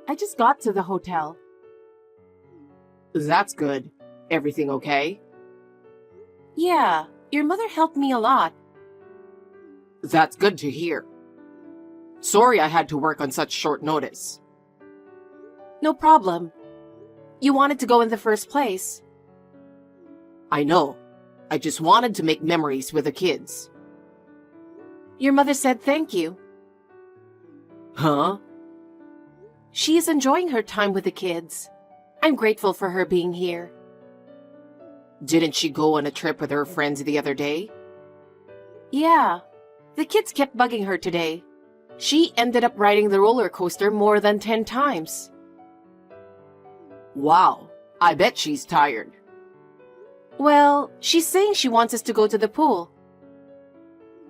I just got to the hotel. That's good. Everything okay? Yeah, your mother helped me a lot. That's good to hear. Sorry I had to work on such short notice. No problem. You wanted to go in the first place. I know. I just wanted to make memories with the kids. Your mother said thank you. Huh? She is enjoying her time with the kids. I'm grateful for her being here. Didn't she go on a trip with her friends the other day? Yeah, the kids kept bugging her today. She ended up riding the roller coaster more than 10 times. Wow, I bet she's tired. Well, she's saying she wants us to go to the pool.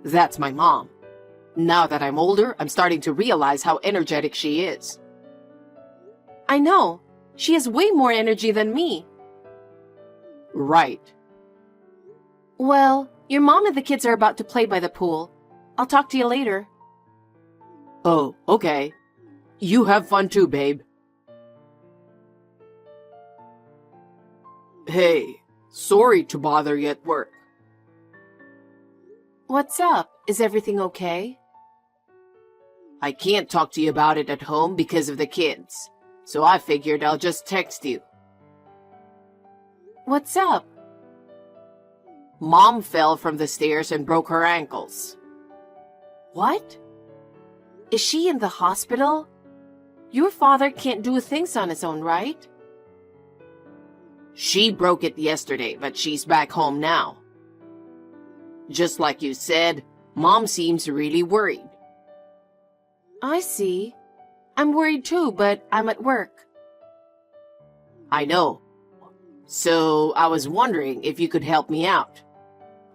That's my mom. Now that I'm older, I'm starting to realize how energetic she is. I know. She has way more energy than me. Right. Well, your mom and the kids are about to play by the pool. I'll talk to you later. Oh, okay. You have fun too, babe. Hey, sorry to bother you at work. What's up? Is everything okay? I can't talk to you about it at home because of the kids, so I figured I'll just text you. What's up? Mom fell from the stairs and broke her ankles. What? Is she in the hospital? Your father can't do things on his own, right? She broke it yesterday, but she's back home now. Just like you said, Mom seems really worried. I see. I'm worried too, but I'm at work. I know. So I was wondering if you could help me out.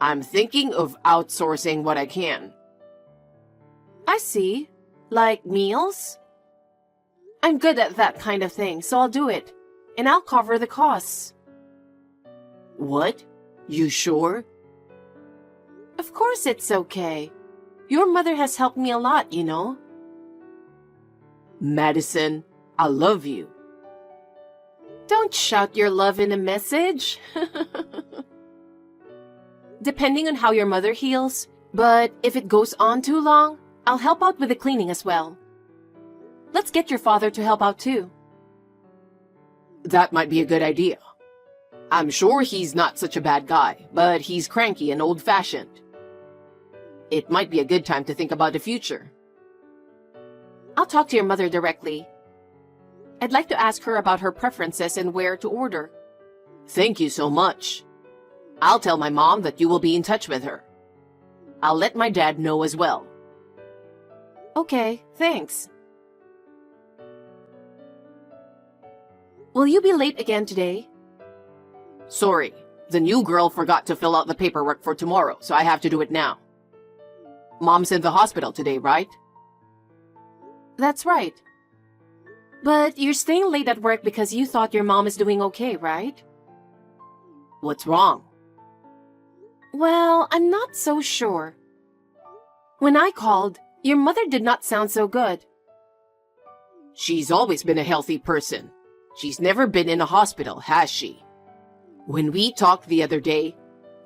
I'm thinking of outsourcing what I can. I see. Like meals? I'm good at that kind of thing, so I'll do it. And I'll cover the costs. What? You sure? Of course it's okay. Your mother has helped me a lot, you know. Madison, I love you. Don't shout your love in a message. Depending on how your mother heals, but if it goes on too long, I'll help out with the cleaning as well. Let's get your father to help out too. That might be a good idea. I'm sure he's not such a bad guy, but he's cranky and old-fashioned. It might be a good time to think about the future. I'll talk to your mother directly. I'd like to ask her about her preferences and where to order. Thank you so much. I'll tell my mom that you will be in touch with her. I'll let my dad know as well. Okay, thanks. Will you be late again today? Sorry, the new girl forgot to fill out the paperwork for tomorrow, so I have to do it now. Mom's in the hospital today, right? That's right. But you're staying late at work because you thought your mom is doing okay, right? What's wrong? Well, I'm not so sure. When I called, your mother did not sound so good. She's always been a healthy person. She's never been in a hospital, has she? When we talked the other day,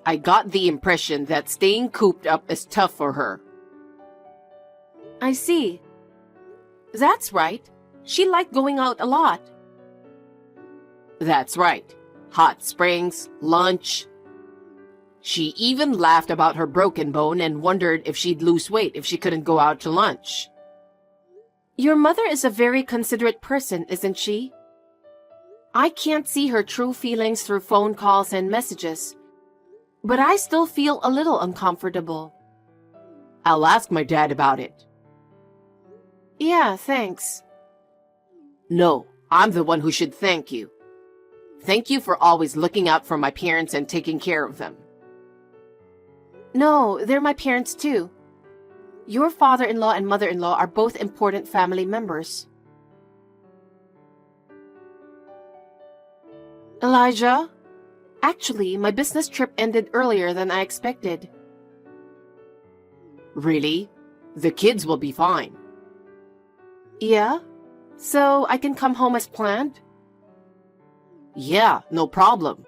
I got the impression that staying cooped up is tough for her. I see. That's right. She liked going out a lot. That's right. Hot springs, lunch. She even laughed about her broken bone and wondered if she'd lose weight if she couldn't go out to lunch. Your mother is a very considerate person, isn't she? I can't see her true feelings through phone calls and messages, but I still feel a little uncomfortable. I'll ask my dad about it. Yeah, thanks. No, I'm the one who should thank you. Thank you for always looking out for my parents and taking care of them. No, they're my parents too. Your father-in-law and mother-in-law are both important family members. Elijah? Actually, my business trip ended earlier than I expected. Really? The kids will be fine. Yeah? So I can come home as planned? Yeah, no problem.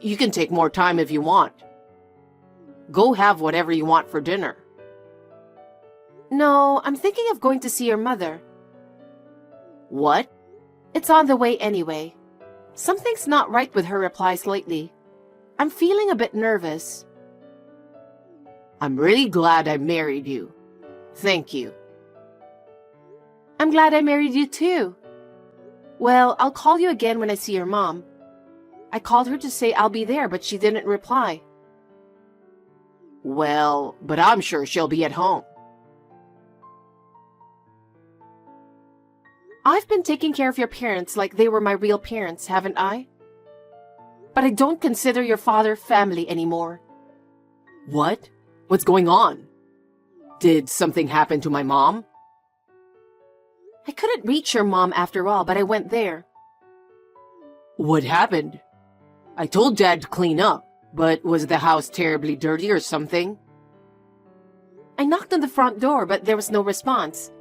You can take more time if you want. Go have whatever you want for dinner. No, I'm thinking of going to see your mother. What? It's on the way anyway. Something's not right with her replies lately. I'm feeling a bit nervous. I'm really glad I married you. Thank you. I'm glad I married you too. Well, I'll call you again when I see your mom. I called her to say I'll be there, but she didn't reply. Well, but I'm sure she'll be at home. I've been taking care of your parents like they were my real parents, haven't I? But I don't consider your father family anymore. What? What's going on? Did something happen to my mom? I couldn't reach your mom after all, but I went there. What happened? I told Dad to clean up, but was the house terribly dirty or something? I knocked on the front door, but there was no response,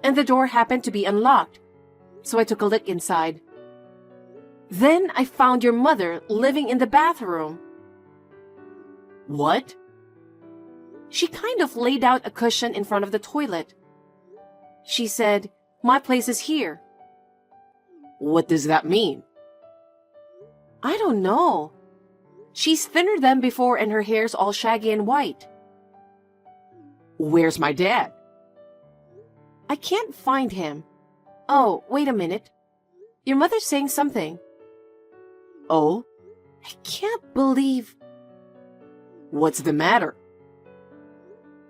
and the door happened to be unlocked, so I took a look inside. Then I found your mother living in the bathroom. What? She kind of laid out a cushion in front of the toilet. She said, "My place is here." What does that mean? I don't know. She's thinner than before and her hair's all shaggy and white. Where's my dad? I can't find him. Oh, wait a minute. Your mother's saying something. Oh? I can't believe... What's the matter?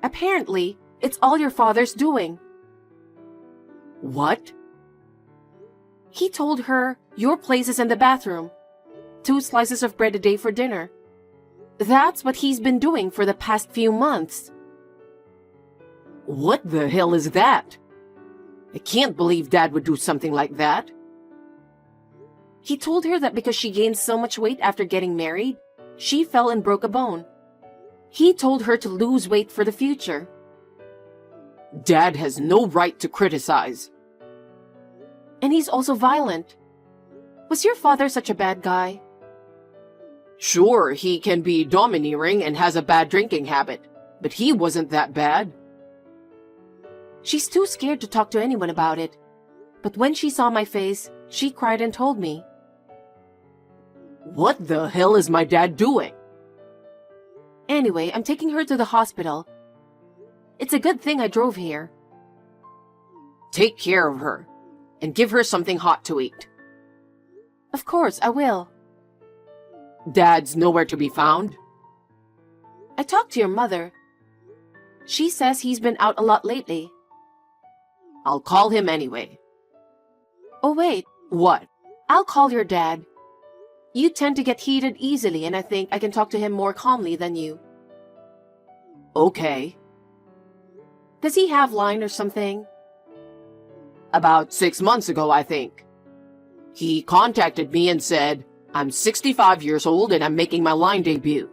Apparently, it's all your father's doing. What? He told her, "Your place is in the bathroom. 2 slices of bread a day for dinner." That's what he's been doing for the past few months. What the hell is that? I can't believe Dad would do something like that. He told her that because she gained so much weight after getting married, she fell and broke a bone. He told her to lose weight for the future. Dad has no right to criticize. And he's also violent. Was your father such a bad guy? Sure, he can be domineering and has a bad drinking habit, but he wasn't that bad. She's too scared to talk to anyone about it. But when she saw my face, she cried and told me. What the hell is my dad doing? Anyway, I'm taking her to the hospital. It's a good thing I drove here. Take care of her, and give her something hot to eat. Of course, I will. Dad's nowhere to be found? I talked to your mother. She says he's been out a lot lately. I'll call him anyway. Oh wait, What? I'll call your dad. You tend to get heated easily, and I think I can talk to him more calmly than you. Okay. Does he have line or something? About 6 months ago, I think. He contacted me and said, "I'm 65 years old and I'm making my line debut."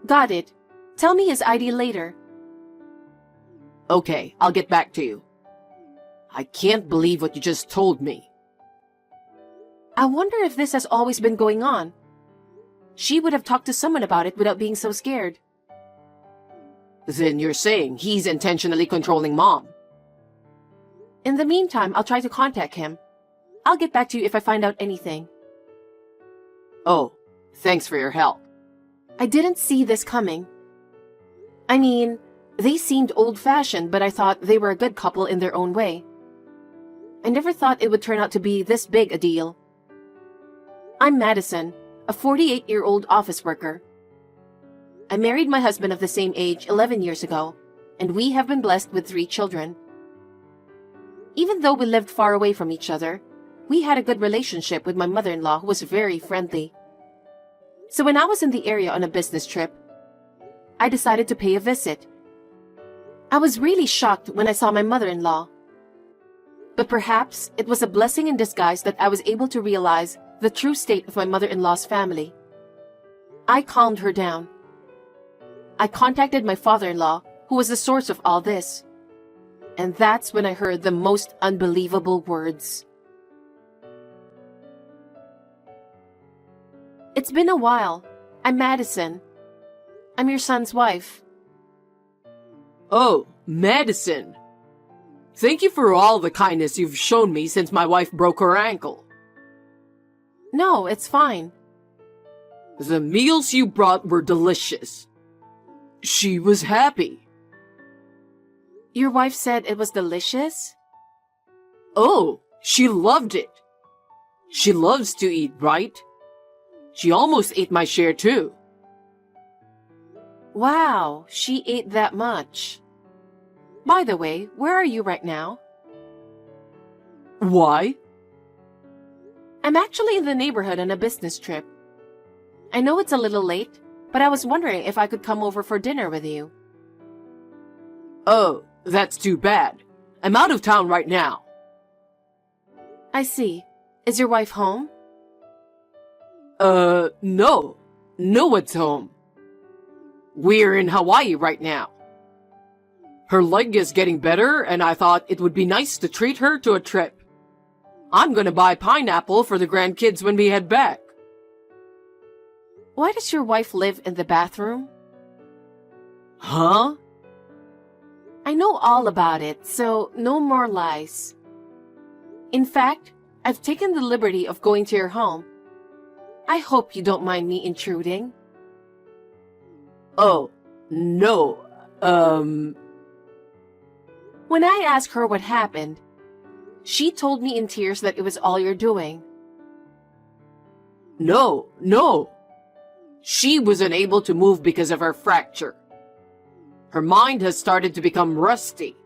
Got it. Tell me his ID later. Okay, I'll get back to you. I can't believe what you just told me. I wonder if this has always been going on. She would have talked to someone about it without being so scared. Then you're saying he's intentionally controlling Mom? In the meantime, I'll try to contact him. I'll get back to you if I find out anything. Oh, thanks for your help. I didn't see this coming. I mean, they seemed old-fashioned, but I thought they were a good couple in their own way. I never thought it would turn out to be this big a deal. I'm Madison, a 48-year-old office worker. I married my husband of the same age 11 years ago, and we have been blessed with 3 children. Even though we lived far away from each other, we had a good relationship with my mother-in-law who was very friendly. So when I was in the area on a business trip, I decided to pay a visit. I was really shocked when I saw my mother-in-law. But perhaps it was a blessing in disguise that I was able to realize the true state of my mother-in-law's family. I calmed her down. I contacted my father-in-law, who was the source of all this. And that's when I heard the most unbelievable words. It's been a while. I'm Madison. I'm your son's wife. Oh, Madison. Thank you for all the kindness you've shown me since my wife broke her ankle. No, it's fine. The meals you brought were delicious. She was happy. Your wife said it was delicious? Oh, she loved it. She loves to eat, right? She almost ate my share too. Wow, she ate that much. By the way, where are you right now? Why? I'm actually in the neighborhood on a business trip. I know it's a little late, but I was wondering if I could come over for dinner with you. Oh, that's too bad. I'm out of town right now. I see. Is your wife home? No. No one's home. We're in Hawaii right now. Her leg is getting better, and I thought it would be nice to treat her to a trip. I'm gonna buy pineapple for the grandkids when we head back. Why does your wife live in the bathroom? Huh? I know all about it, so no more lies. In fact, I've taken the liberty of going to your home. I hope you don't mind me intruding. Oh, no. When I asked her what happened, she told me in tears that it was all you're doing. No. She was unable to move because of her fracture. Her mind has started to become rusty.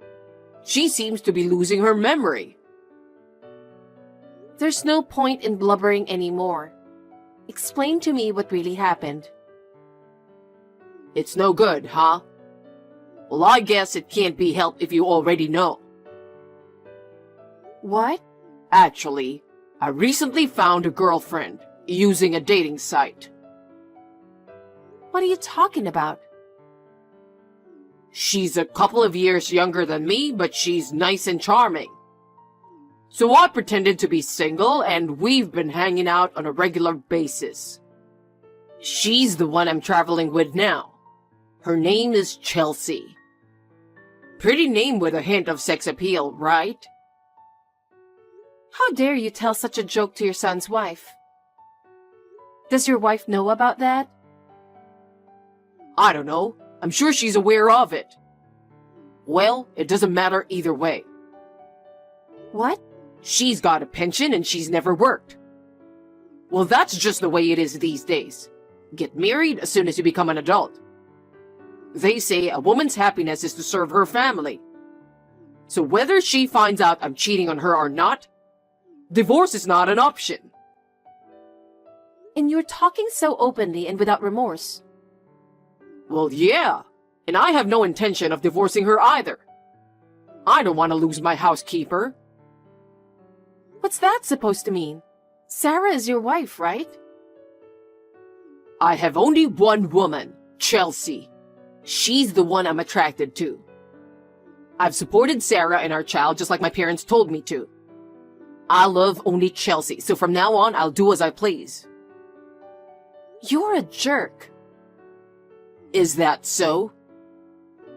She seems to be losing her memory. There's no point in blubbering anymore. Explain to me what really happened. It's no good, huh? Well, I guess it can't be helped if you already know. What? Actually, I recently found a girlfriend using a dating site. What are you talking about? She's a couple of years younger than me, but she's nice and charming. So I pretended to be single, and we've been hanging out on a regular basis. She's the one I'm traveling with now. Her name is Chelsea. Pretty name with a hint of sex appeal, right? How dare you tell such a joke to your son's wife? Does your wife know about that? I don't know. I'm sure she's aware of it. Well, it doesn't matter either way. What? She's got a pension and she's never worked. Well, that's just the way it is these days. Get married as soon as you become an adult. They say a woman's happiness is to serve her family. So whether she finds out I'm cheating on her or not, divorce is not an option. And you're talking so openly and without remorse. Well, yeah, and I have no intention of divorcing her either. I don't want to lose my housekeeper. What's that supposed to mean? Sarah is your wife, right? I have only one woman, Chelsea. She's the one I'm attracted to. I've supported Sarah and our child just like my parents told me to. I love only Chelsea, so from now on, I'll do as I please. You're a jerk. Is that so?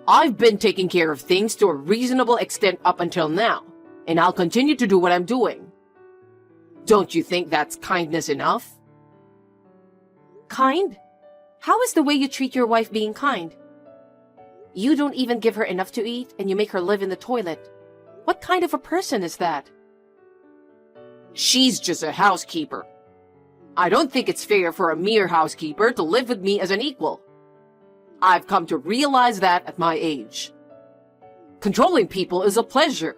I've been taking care of things to a reasonable extent up until now, and I'll continue to do what I'm doing. Don't you think that's kindness enough? Kind? How is the way you treat your wife being kind? You don't even give her enough to eat, and you make her live in the toilet. What kind of a person is that? She's just a housekeeper. I don't think it's fair for a mere housekeeper to live with me as an equal. I've come to realize that at my age. Controlling people is a pleasure.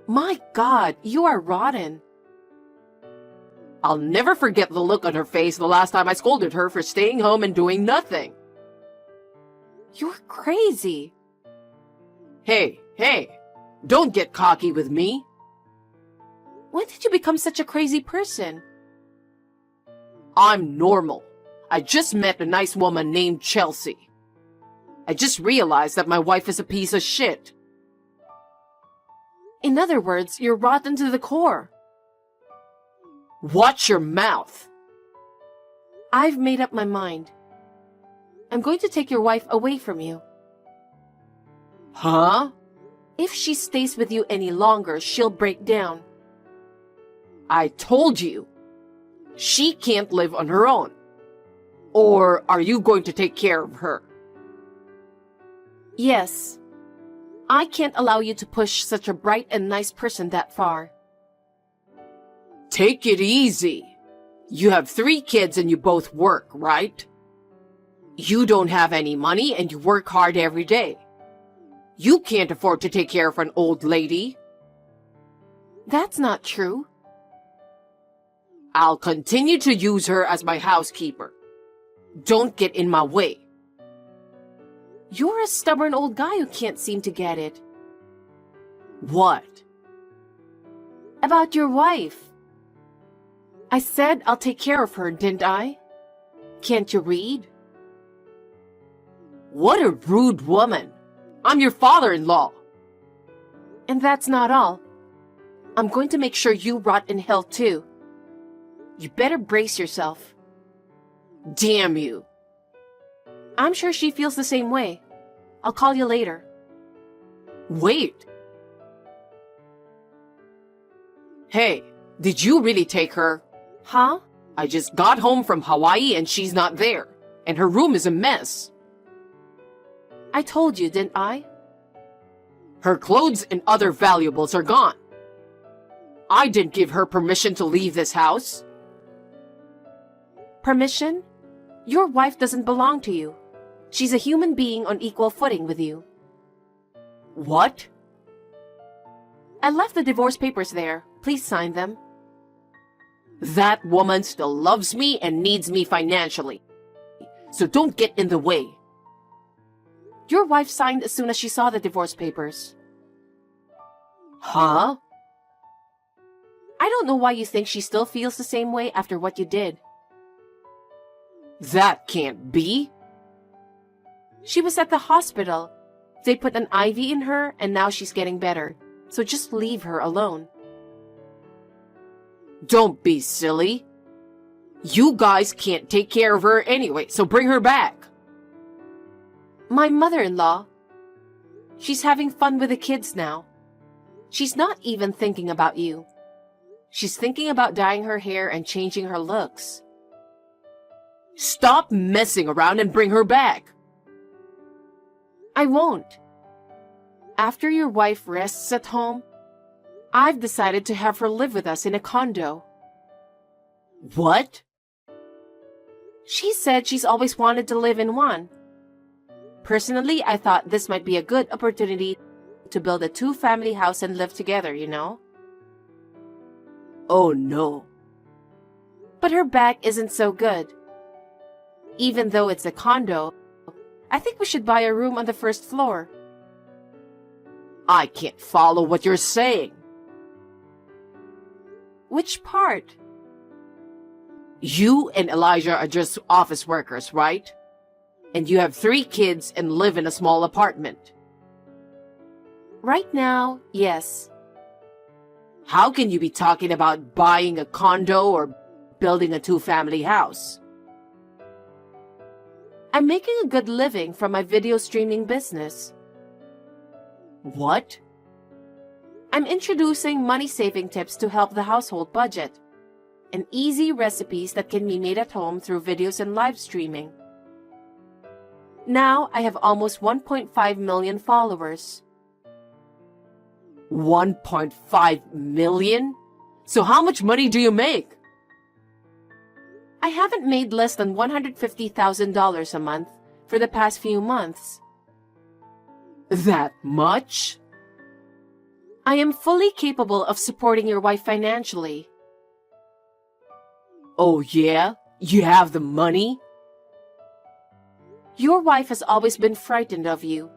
My God, you are rotten. I'll never forget the look on her face the last time I scolded her for staying home and doing nothing. You're crazy. Hey, don't get cocky with me. When did you become such a crazy person? I'm normal. I just met a nice woman named Chelsea. I just realized that my wife is a piece of shit. In other words, you're rotten to the core. Watch your mouth. I've made up my mind. I'm going to take your wife away from you. Huh? If she stays with you any longer, she'll break down. I told you. She can't live on her own. Or are you going to take care of her? Yes. I can't allow you to push such a bright and nice person that far. Take it easy. You have 3 kids and you both work, right? You don't have any money and you work hard every day. You can't afford to take care of an old lady. That's not true. I'll continue to use her as my housekeeper. Don't get in my way. You're a stubborn old guy who can't seem to get it. What? About your wife. I said I'll take care of her, didn't I? Can't you read? What a rude woman. I'm your father-in-law. And that's not all. I'm going to make sure you rot in hell too. You better brace yourself. Damn you. I'm sure she feels the same way. I'll call you later. Wait. Hey, did you really take her? Huh? I just got home from Hawaii and she's not there. And her room is a mess. I told you, didn't I? Her clothes and other valuables are gone. I didn't give her permission to leave this house. Permission? Your wife doesn't belong to you. She's a human being on equal footing with you. What? I left the divorce papers there. Please sign them. That woman still loves me and needs me financially. So don't get in the way. Your wife signed as soon as she saw the divorce papers. Huh? I don't know why you think she still feels the same way after what you did. That can't be. She was at the hospital. They put an IV in her and now she's getting better. So just leave her alone. Don't be silly. You guys can't take care of her anyway, so bring her back. My mother-in-law. She's having fun with the kids now. She's not even thinking about you. She's thinking about dyeing her hair and changing her looks. Stop messing around and bring her back. I won't. After your wife rests at home, I've decided to have her live with us in a condo. What? She said she's always wanted to live in one. Personally, I thought this might be a good opportunity to build a 2-family house and live together, you know? Oh no. But her back isn't so good. Even though it's a condo, I think we should buy a room on the first floor. I can't follow what you're saying. Which part? You and Elijah are just office workers, right? And you have 3 kids and live in a small apartment. Right now, yes. How can you be talking about buying a condo or building a 2-family house? I'm making a good living from my video streaming business. What? I'm introducing money-saving tips to help the household budget, and easy recipes that can be made at home through videos and live streaming. Now I have almost 1.5 million followers. 1.5 million? So how much money do you make? I haven't made less than $150,000 a month for the past few months. That much? I am fully capable of supporting your wife financially. Oh yeah? You have the money? Your wife has always been frightened of you,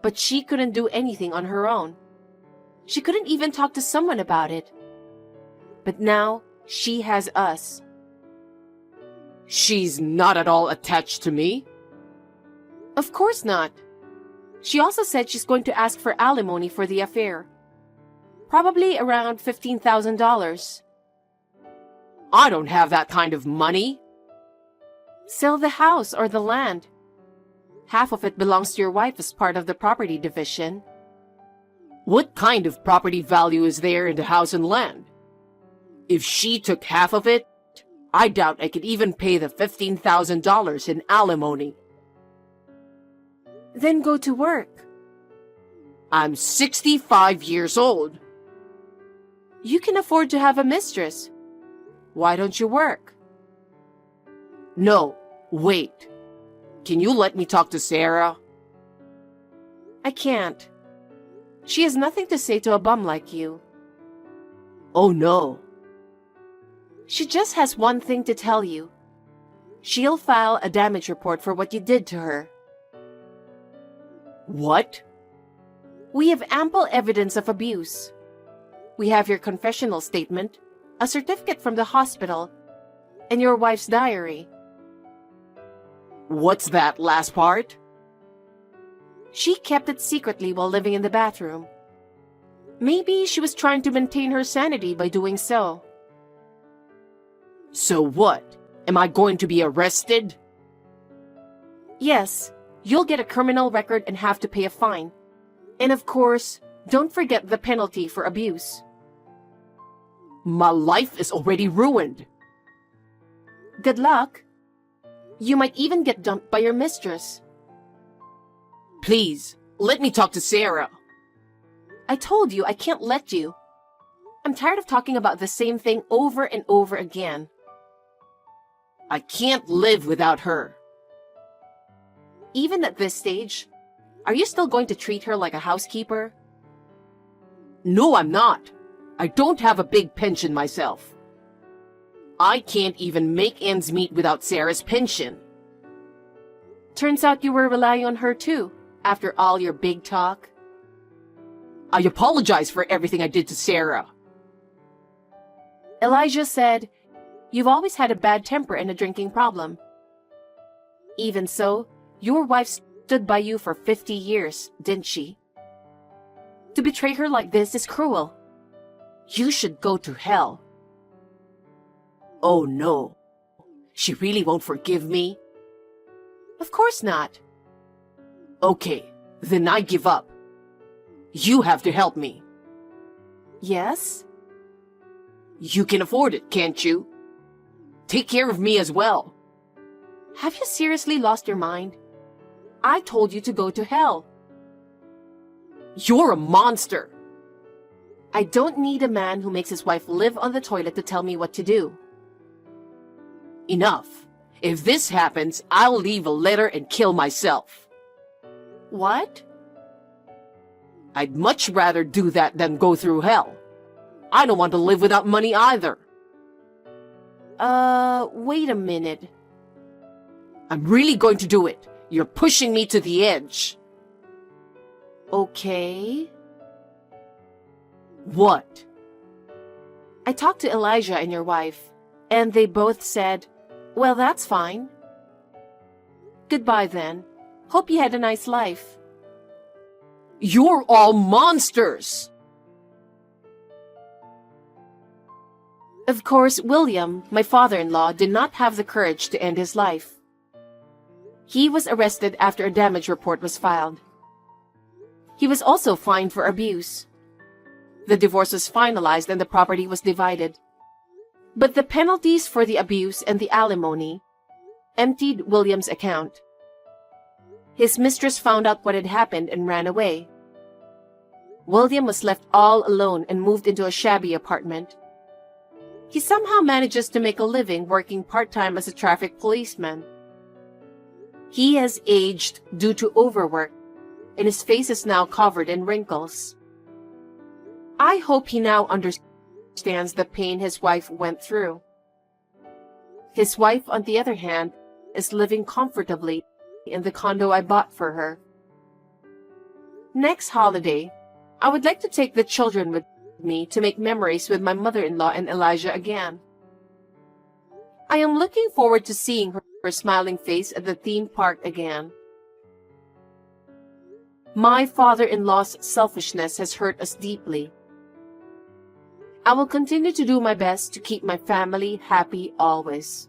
but she couldn't do anything on her own. She couldn't even talk to someone about it. But now, she has us. She's not at all attached to me. Of course not. She also said she's going to ask for alimony for the affair. Probably around $15,000. I don't have that kind of money. Sell the house or the land. Half of it belongs to your wife as part of the property division. What kind of property value is there in the house and land? If she took half of it, I doubt I could even pay the $15,000 in alimony. Then go to work. I'm 65 years old. You can afford to have a mistress. Why don't you work? No, wait. Can you let me talk to Sarah? I can't. She has nothing to say to a bum like you. Oh no. She just has one thing to tell you. She'll file a damage report for what you did to her. What? We have ample evidence of abuse. We have your confessional statement, a certificate from the hospital, and your wife's diary. What's that last part? She kept it secretly while living in the bathroom. Maybe she was trying to maintain her sanity by doing so. So what? Am I going to be arrested? Yes, you'll get a criminal record and have to pay a fine. And of course, don't forget the penalty for abuse. My life is already ruined. Good luck. You might even get dumped by your mistress. Please, let me talk to Sarah. I told you I can't let you. I'm tired of talking about the same thing over and over again. I can't live without her. Even at this stage, are you still going to treat her like a housekeeper? No, I'm not. I don't have a big pension myself. I can't even make ends meet without Sarah's pension. Turns out you were relying on her too, after all your big talk. I apologize for everything I did to Sarah. Elijah said, "You've always had a bad temper and a drinking problem. Even so, your wife stood by you for 50 years, didn't she? To betray her like this is cruel. You should go to hell." Oh no. She really won't forgive me? Of course not. Okay, then I give up. You have to help me. Yes? You can afford it, can't you? Take care of me as well. Have you seriously lost your mind? I told you to go to hell. You're a monster. I don't need a man who makes his wife live on the toilet to tell me what to do. Enough. If this happens, I'll leave a letter and kill myself. What? I'd much rather do that than go through hell. I don't want to live without money either. Wait a minute. I'm really going to do it. You're pushing me to the edge. Okay. What? I talked to Elijah and your wife, and they both said, "Well, that's fine." Goodbye then. Hope you had a nice life. You're all monsters! Of course, William, my father-in-law, did not have the courage to end his life. He was arrested after a damage report was filed. He was also fined for abuse. The divorce was finalized and the property was divided. But the penalties for the abuse and the alimony emptied William's account. His mistress found out what had happened and ran away. William was left all alone and moved into a shabby apartment. He somehow manages to make a living working part-time as a traffic policeman. He has aged due to overwork, and his face is now covered in wrinkles. I hope he now understands the pain his wife went through. His wife, on the other hand, is living comfortably in the condo I bought for her. Next holiday, I would like to take the children with me to make memories with my mother-in-law and Elijah again. I am looking forward to seeing her smiling face at the theme park again. My father-in-law's selfishness has hurt us deeply. I will continue to do my best to keep my family happy always.